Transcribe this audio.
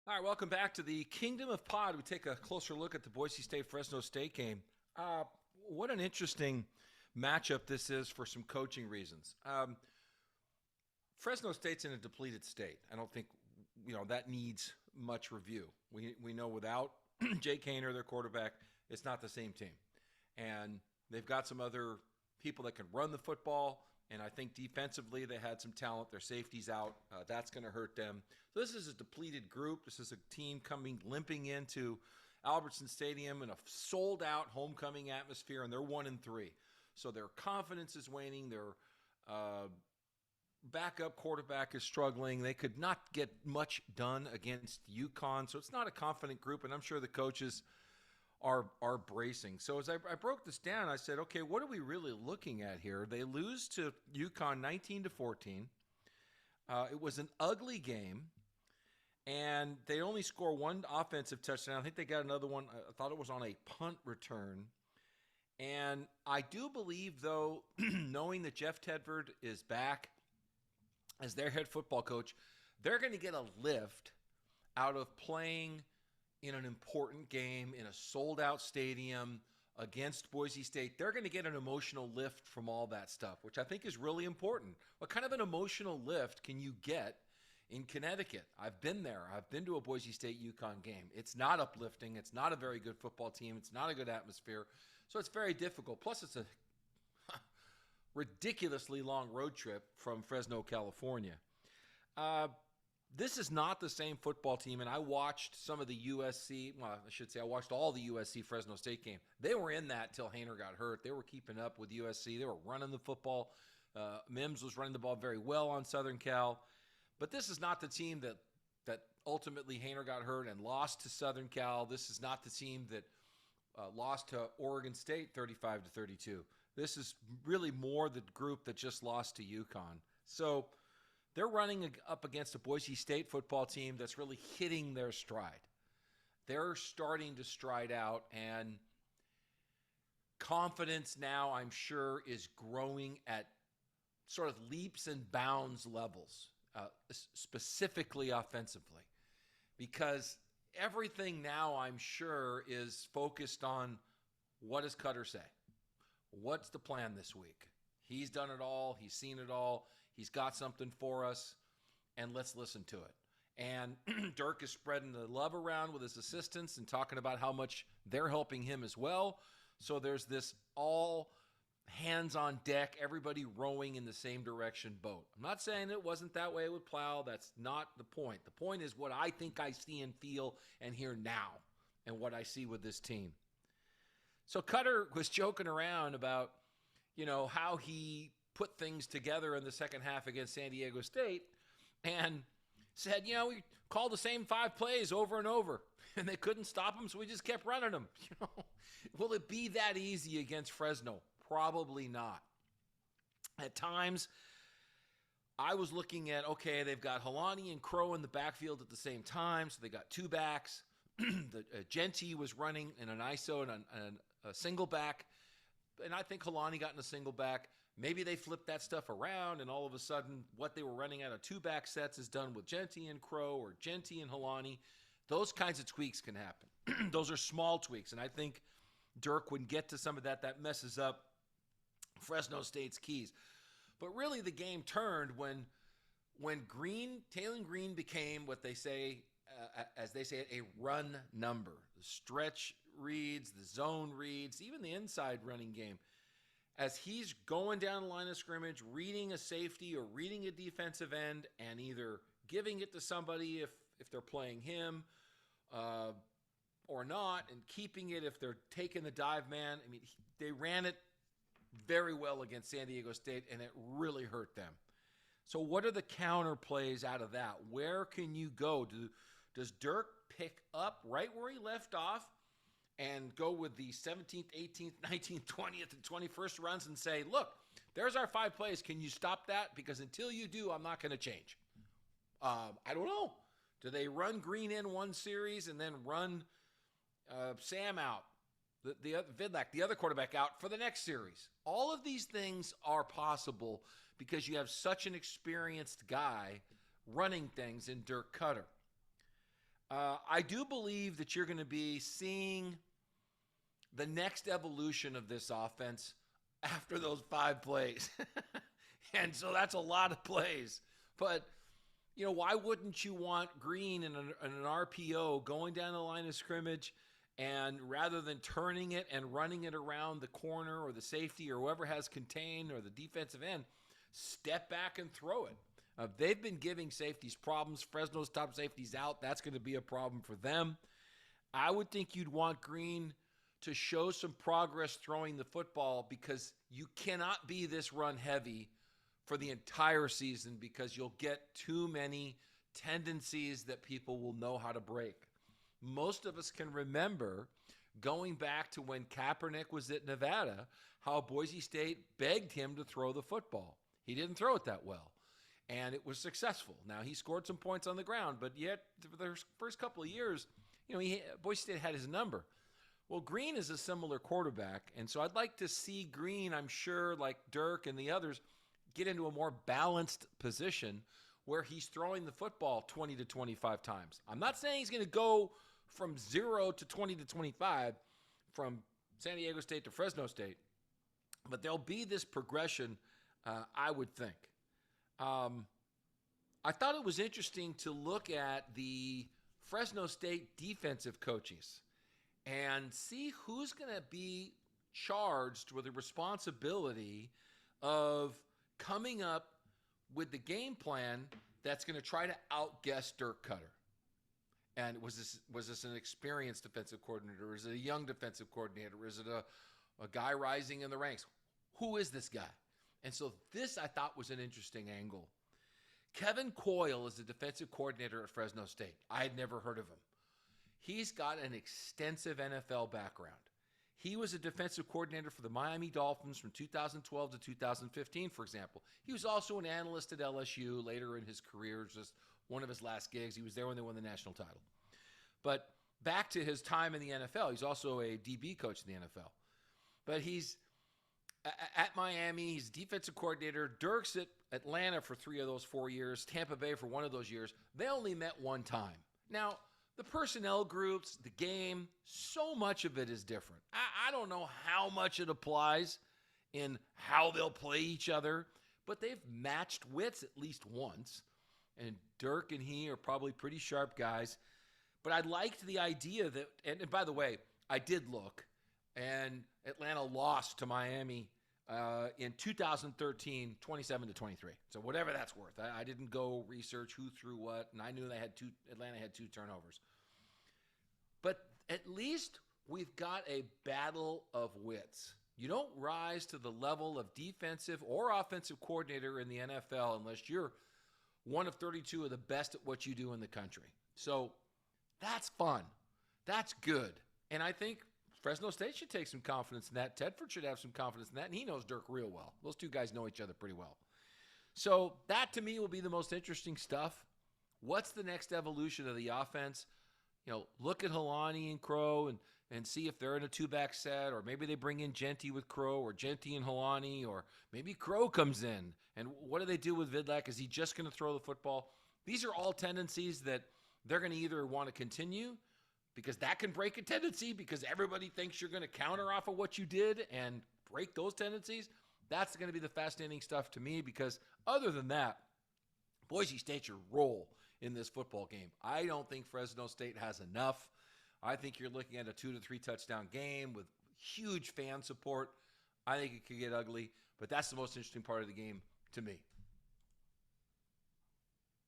All right, welcome back to the Kingdom of Pod. We take a closer look at the Boise State Fresno State game. What an interesting matchup this is for some coaching reasons. Fresno State's in a depleted state. I don't think that needs much review. We know without Jake Koetter, their quarterback, it's not the same team, and they've got some other people that can run the football. And I think defensively they had some talent. Their safety's out. That's going to hurt them. So this is a depleted group. This is a team limping into Albertson Stadium in a sold-out homecoming atmosphere, and they're 1-3. So their confidence is waning. Their backup quarterback is struggling. They could not get much done against UConn. So it's not a confident group, and I'm sure the coaches are bracing. So as I broke this down, I said, okay, what are we really looking at here? They lose to UConn 19-14. It was an ugly game, and they only score one offensive touchdown. I think they got another one. I thought it was on a punt return. And I do believe, though, knowing that Jeff Tedford is back as their head football coach, they're going to get a lift out of playing in an important game in a sold-out stadium against Boise State. They're going to get an emotional lift from all that stuff, which I think is really important. What kind of an emotional lift can you get in Connecticut? I've been there. I've been to a Boise State UConn game. It's not uplifting. It's not a very good football team. It's not a good atmosphere. So it's very difficult. Plus, it's a ridiculously long road trip from Fresno, California. This is not the same football team, and I watched some of the USC, well, I should say I watched all the USC Fresno State game. They were in that till Haener got hurt. They were keeping up with USC. They were running the football. Mims was running the ball very well on Southern Cal. But this is not the team that ultimately Haener got hurt and lost to Southern Cal. This is not the team that lost to Oregon State 35-32. This is really more the group that just lost to UConn. So they're running up against a Boise State football team that's really hitting their stride. They're starting to stride out, and confidence now, I'm sure, is growing at sort of leaps and bounds levels, specifically offensively, because everything now, I'm sure, is focused on what does Koetter say? What's the plan this week? He's done it all. He's seen it all. He's got something for us, and let's listen to it. And Dirk is spreading the love around with his assistants and talking about how much they're helping him as well. So there's this all hands on deck, everybody rowing in the same direction boat. I'm not saying it wasn't that way with Plow. That's not the point. The point is what I think I see and feel and hear now and what I see with this team. So Koetter was joking around about, how he put things together in the second half against San Diego State and said, we called the same 5 plays over and over and they couldn't stop them, so we just kept running them. Will it be that easy against Fresno? Probably not. At times, I was looking at, okay, they've got Helani and Crow in the backfield at the same time, so they got 2 backs. Genty was running in an ISO and a single back, and I think Helani got in a single back. Maybe they flipped that stuff around, and all of a sudden, what they were running out of 2-back sets is done with Genty and Crow or Genty and Helani. Those kinds of tweaks can happen. Those are small tweaks, and I think Dirk would get to some of that. That messes up Fresno State's keys. But really, the game turned when Taylor Green became what they say, as they say it, a run number. The stretch reads, the zone reads, even the inside running game. As he's going down the line of scrimmage, reading a safety or reading a defensive end and either giving it to somebody if they're playing him or not, and keeping it if they're taking the dive man. I mean, they ran it very well against San Diego State, and it really hurt them. So what are the counter plays out of that? Where can you go? Does Dirk pick up right where he left off and go with the 17th, 18th, 19th, 20th, and 21st runs and say, look, there's our 5 plays. Can you stop that? Because until you do, I'm not going to change. I don't know. Do they run Green in one series and then run Sam out, Vidlak, the other quarterback, out for the next series? All of these things are possible because you have such an experienced guy running things in Dirk Koetter. I do believe that you're going to be seeing the next evolution of this offense after those 5 plays. And so that's a lot of plays. But, why wouldn't you want Green in an RPO going down the line of scrimmage, and rather than turning it and running it around the corner or the safety or whoever has contained or the defensive end, step back and throw it? They've been giving safeties problems. Fresno's top safety's out. That's going to be a problem for them. I would think you'd want Green to show some progress throwing the football, because you cannot be this run heavy for the entire season, because you'll get too many tendencies that people will know how to break. Most of us can remember going back to when Kaepernick was at Nevada, how Boise State begged him to throw the football. He didn't throw it that well, and it was successful. Now, he scored some points on the ground, but yet for the first couple of years, Boise State had his number. Well, Green is a similar quarterback, and so I'd like to see Green, I'm sure, like Dirk and the others, get into a more balanced position where he's throwing the football 20 to 25 times. I'm not saying he's going to go from 0 to 20 to 25 from San Diego State to Fresno State, but there'll be this progression, I would think. I thought it was interesting to look at the Fresno State defensive coaches and see who's going to be charged with the responsibility of coming up with the game plan that's going to try to outguess Dirk Koetter. And was this an experienced defensive coordinator? Is it a young defensive coordinator? Is it a guy rising in the ranks? Who is this guy? And so this, I thought, was an interesting angle. Kevin Coyle is the defensive coordinator at Fresno State. I had never heard of him. He's got an extensive NFL background. He was a defensive coordinator for the Miami Dolphins from 2012 to 2015, for example. He was also an analyst at LSU later in his career, just one of his last gigs. He was there when they won the national title. But back to his time in the NFL, he's also a DB coach in the NFL. But he's at Miami, he's defensive coordinator. Dirk's at Atlanta for 3 of those 4 years, Tampa Bay for 1 of those years. They only met 1 time. Now, the personnel groups, the game, so much of it is different. I don't know how much it applies in how they'll play each other, but they've matched wits at least once. And Dirk and he are probably pretty sharp guys. But I liked the idea that, and by the way, I did look, and Atlanta lost to Miami in 2013, 27-23. So whatever that's worth. I didn't go research who threw what, and I knew Atlanta had 2 turnovers. But at least we've got a battle of wits. You don't rise to the level of defensive or offensive coordinator in the NFL unless you're one of 32 of the best at what you do in the country. So that's fun. That's good. And I think Fresno State should take some confidence in that. Tedford should have some confidence in that, and he knows Dirk real well. Those 2 guys know each other pretty well. So that, to me, will be the most interesting stuff. What's the next evolution of the offense? Look at Helani and Crow and see if they're in a 2-back set, or maybe they bring in Genty with Crow, or Genty and Helani, or maybe Crow comes in. And what do they do with Vidlac? Is he just going to throw the football? These are all tendencies that they're going to either want to continue, because that can break a tendency because everybody thinks you're going to counter off of what you did and break those tendencies. That's going to be the fascinating stuff to me, because other than that, Boise State should roll in this football game. I don't think Fresno State has enough. I think you're looking at a 2 to 3 touchdown game with huge fan support. I think it could get ugly, but that's the most interesting part of the game to me.